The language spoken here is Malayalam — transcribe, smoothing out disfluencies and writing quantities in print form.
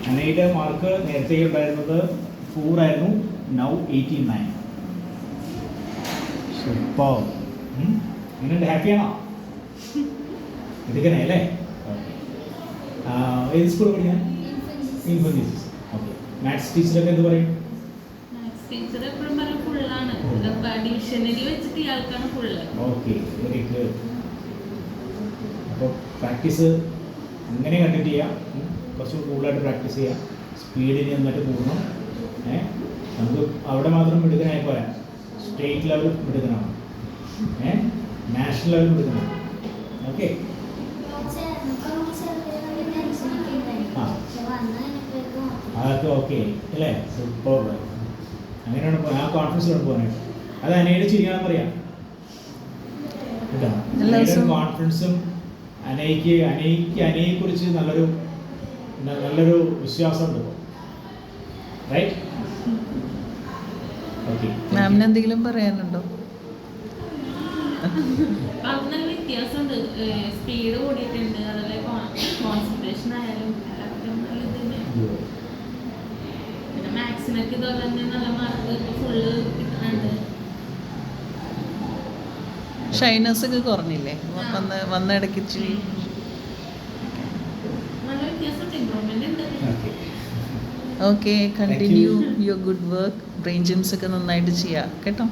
അനയുടെ മാർക്ക് നേരത്തെ ഉണ്ടായിരുന്നത് 4 ആയിരുന്നു, നൗ 89. സൂപ്പർ. എങ്ങനെയുണ്ട്? ഹാപ്പിയാണോ? എടുക്കണേ അല്ലേ? ഏത് സ്കൂളിൽ പഠിക്കാൻ? ഇൻഫോസിസ്. ഓക്കെ. മാത്സ് ടീച്ചറൊക്കെ എന്ത് പറയും? Okay, very good. അപ്പോൾ പ്രാക്ടീസ് അങ്ങനെ കണ്ടിന്യൂ ചെയ്യാം. കുറച്ച് കൂടുതലായിട്ട് പ്രാക്ടീസ് ചെയ്യാം. സ്പീഡിന് നന്നായിട്ട് കൂടണം. നമുക്ക് അവിടെ മാത്രം മിടുക്കനായി പോരാ, സ്റ്റേറ്റ് ലെവൽ മിടുക്കനാണ്, നാഷണൽ ലെവൽ മിടുക്കനാണ്. ഓക്കെ. അതൊക്കെ ഓക്കെ അല്ലേ? സൂപ്പർ. അങ്ങനെയാണ് ആ കോൺഫിഡൻസിലോട്ട് പോകാനായിട്ട്. അത് അനയുടെ ചിരിയാണെന്ന് പറയാം കേട്ടോ. അനയുടെ കോൺഫിഡൻസും അനയെക്കുറിച്ച് നല്ലൊരു വിശ്വാസമുണ്ട്. റൈറ്റ്? ഓക്കെ. മാമിന് എന്തെങ്കിലും പറയാനുണ്ടോ? വ്യത്യാസമുണ്ട്, സ്പീഡ് കൂടിയിട്ടുണ്ട്, അതുപോലെ കോൺസെൻട്രേഷൻ ആയാലും പിന്നെ മാത്സിനൊക്കെ ഇതുപോലെ തന്നെ നല്ല മാർക്ക് ഫുള്ള് കിട്ടുന്നുണ്ട്. ഷൈനസ് ഒക്കെ കുറഞ്ഞില്ലേ വന്ന ഇടയ്ക്ക്? നല്ല വ്യത്യാസമുണ്ട്, ഇമ്പ്രൂവ്മെന്റ് ഉണ്ട്. Okay, continue your good work. Brain Jims ഒക്കെ നന്നായിട്ട് ചെയ്യാം കേട്ടോ.